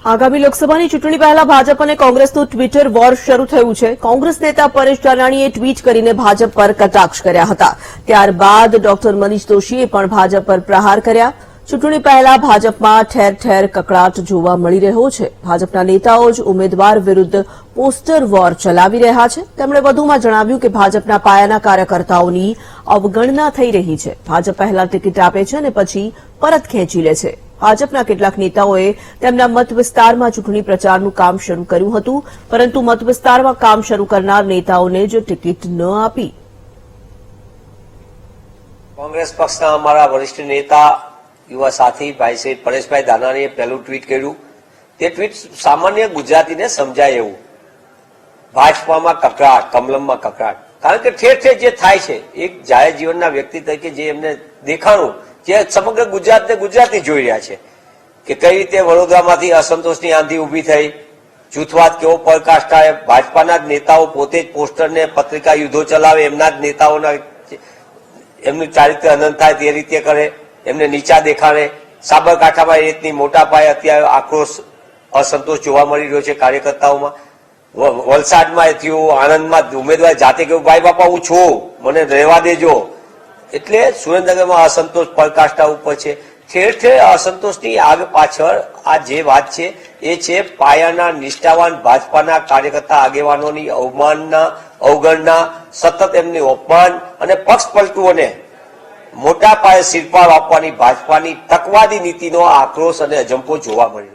આગામી લોકસભાની ચૂંટણી પહેલા ભાજપ અને કોંગ્રેસનું ટ્વિટર વોર શરૂ થયું છે. કોંગ્રેસ નેતા પરેશ ધાનાણીએ ટ્વીટ કરીને ભાજપ પર કટાક્ષ કર્યા હતા. ત્યારબાદ ડોક્ટર મનીષ દોશીએ પણ ભાજપ પર પ્રહાર કર્યા. ચૂંટણી પહેલા ભાજપમાં ઠેર ઠેર કકળાટ જોવા મળી રહ્યો છે. ભાજપના નેતાઓ જ ઉમેદવાર વિરુદ્ધ પોસ્ટર વોર ચલાવી રહ્યા છે. તેમણે વધુમાં જણાવ્યું કે ભાજપના પાયાના કાર્યકર્તાઓની અવગણના થઈ રહી છે. ભાજપ પહેલા ટિકિટ આપે છે અને પછી પરત ખેંચી લે છે. ભાજપના કેટલાક નેતાઓએ તેમના મત વિસ્તારમાં ચૂંટણી પ્રચારનું કામ શરૂ કર્યું હતું, પરંતુ મત વિસ્તારમાં કામ શરૂ કરનાર નેતાઓને જ ટિકિટ ન આપી. કોંગ્રેસ પક્ષના અમારા વરિષ્ઠ નેતા યુવા સાથી ભાઈ શ્રી પરેશભાઈ ધાનાણીએ પહેલું ટ્વીટ કર્યું. તે ટ્વીટ સામાન્ય ગુજરાતીને સમજાય એવું. ભાજપામાં કકળાટ, કમલમમાં કકળાટ. કારણ કે ઠેર ઠેર જે થાય છે, એક જાહેર જીવનના વ્યક્તિ તરીકે જે એમને દેખાણું, જે સમગ્ર ગુજરાતને ગુજરાતી જોઈ રહ્યા છે કે કઈ રીતે વડોદરામાંથી અસંતોષની આંધી ઉભી થઈ, જૂથવાદ કેવો પ્રકાશ થાય, ભાજપાના જ નેતાઓ પોતે જ પોસ્ટરને પત્રિકા યુદ્ધો ચલાવે, એમના જ નેતાઓના એમનું ચારિત્ર હનન થાય તે રીતે કરે, એમને નીચા દેખાડે. સાબરકાંઠામાં એ રીતની મોટા પાયે અત્યારે આક્રોશ, અસંતોષ જોવા મળી રહ્યો છે કાર્યકર્તાઓમાં. વલસાડમાં થયું, આણંદમાં ઉમેદવાર જાતે કહ્યું ભાઈ બાપા હું છું, મને રહેવા દેજો. એટલે સુરેન્દ્રનગરમાં અસંતોષ પ્રકાષ્ઠા ઉપર છે. ઠેર ઠેર અસંતોષની આગ પાછળ આ જે વાત છે એ છે પાયાના નિષ્ઠાવાન ભાજપાના કાર્યકર્તા આગેવાનોની અવમાનના, અવગણના, સતત એમની અપમાન અને પક્ષ પલટુઓને મોટા પાયે શિરપાળ આપવાની ભાજપાની તકવાદી નીતિનો આક્રોશ અને અજંપો જોવા મળી રહ્યો છે.